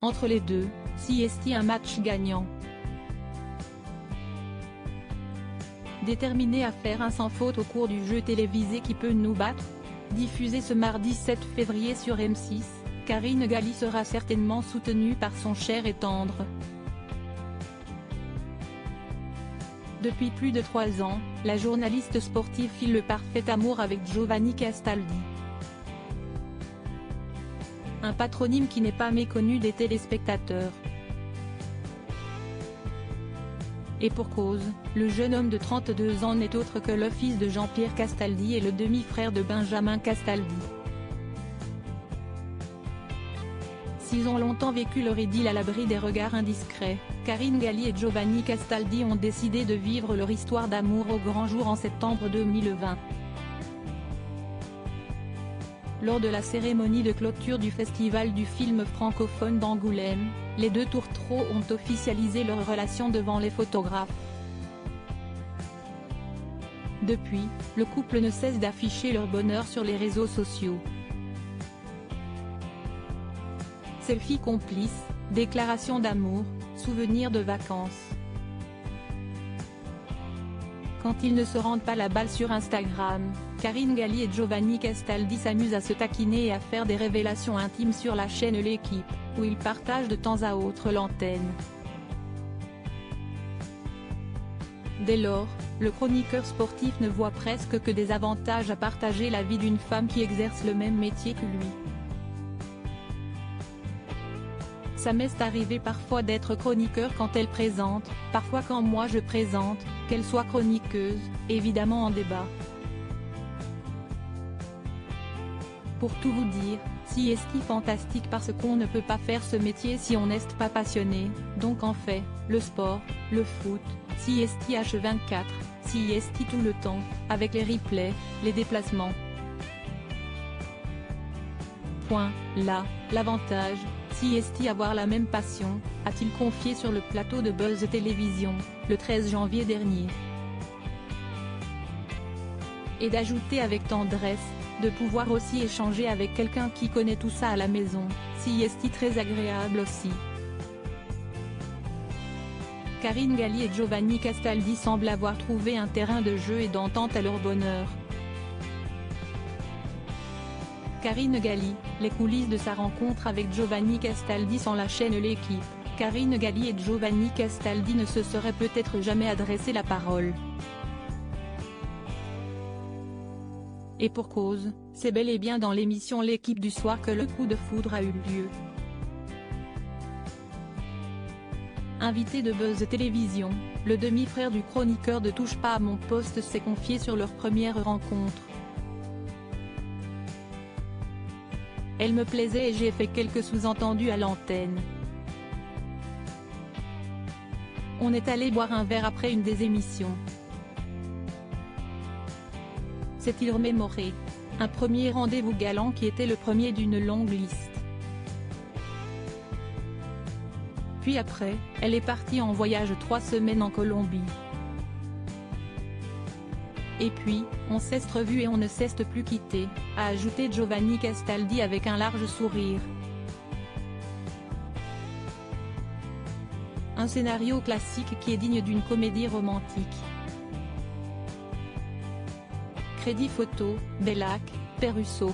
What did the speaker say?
Entre les deux, CST un match gagnant. Déterminé à faire un sans faute au cours du jeu télévisé qui peut nous battre? Diffusé ce mardi 7 février sur M6, Karine Galli sera certainement soutenue par son cher et tendre. Depuis plus de 3 ans, la journaliste sportive file le parfait amour avec Giovanni Castaldi. Un patronyme qui n'est pas méconnu des téléspectateurs. Et pour cause, le jeune homme de 32 ans n'est autre que le fils de Jean-Pierre Castaldi et le demi-frère de Benjamin Castaldi. S'ils ont longtemps vécu leur idylle à l'abri des regards indiscrets, Karine Galli et Giovanni Castaldi ont décidé de vivre leur histoire d'amour au grand jour en septembre 2020. Lors de la cérémonie de clôture du Festival du film francophone d'Angoulême, les deux tourtereaux ont officialisé leur relation devant les photographes. Depuis, le couple ne cesse d'afficher leur bonheur sur les réseaux sociaux. Selfies complices, déclarations d'amour, souvenirs de vacances. Quand ils ne se rendent pas la balle sur Instagram, Karine Galli et Giovanni Castaldi s'amusent à se taquiner et à faire des révélations intimes sur la chaîne L'Équipe, où ils partagent de temps à autre l'antenne. Dès lors, le chroniqueur sportif ne voit presque que des avantages à partager la vie d'une femme qui exerce le même métier que lui. Ça m'est arrivé parfois d'être chroniqueur quand elle présente, parfois quand moi je présente, qu'elle soit chroniqueuse, évidemment en débat. Pour tout vous dire, CST fantastique parce qu'on ne peut pas faire ce métier si on n'est pas passionné, donc en fait, le sport, le foot, CST H24, CST tout le temps, avec les replays, les déplacements. Point, là, l'avantage, CST avoir la même passion, a-t-il confié sur le plateau de Buzz Télévision, le 13 janvier dernier. Et d'ajouter avec tendresse, de pouvoir aussi échanger avec quelqu'un qui connaît tout ça à la maison, CST très agréable aussi. Karine Galli et Giovanni Castaldi semblent avoir trouvé un terrain de jeu et d'entente à leur bonheur. Karine Galli, les coulisses de sa rencontre avec Giovanni Castaldi sur la chaîne L'Équipe. Karine Galli et Giovanni Castaldi ne se seraient peut-être jamais adressé la parole. Et pour cause, c'est bel et bien dans l'émission L'Équipe du soir que le coup de foudre a eu lieu. Invité de Buzz Télévision, le demi-frère du chroniqueur de Touche pas à mon poste s'est confié sur leur première rencontre. Elle me plaisait et j'ai fait quelques sous-entendus à l'antenne. On est allé boire un verre après une des émissions. S'est-il remémoré. Un premier rendez-vous galant qui était le premier d'une longue liste. Puis après, elle est partie en voyage 3 semaines en Colombie. Et puis, on s'est revu et on ne s'est plus quitté, a ajouté Giovanni Castaldi avec un large sourire. Un scénario classique qui est digne d'une comédie romantique. Crédit photo, Bellac, Perrusso.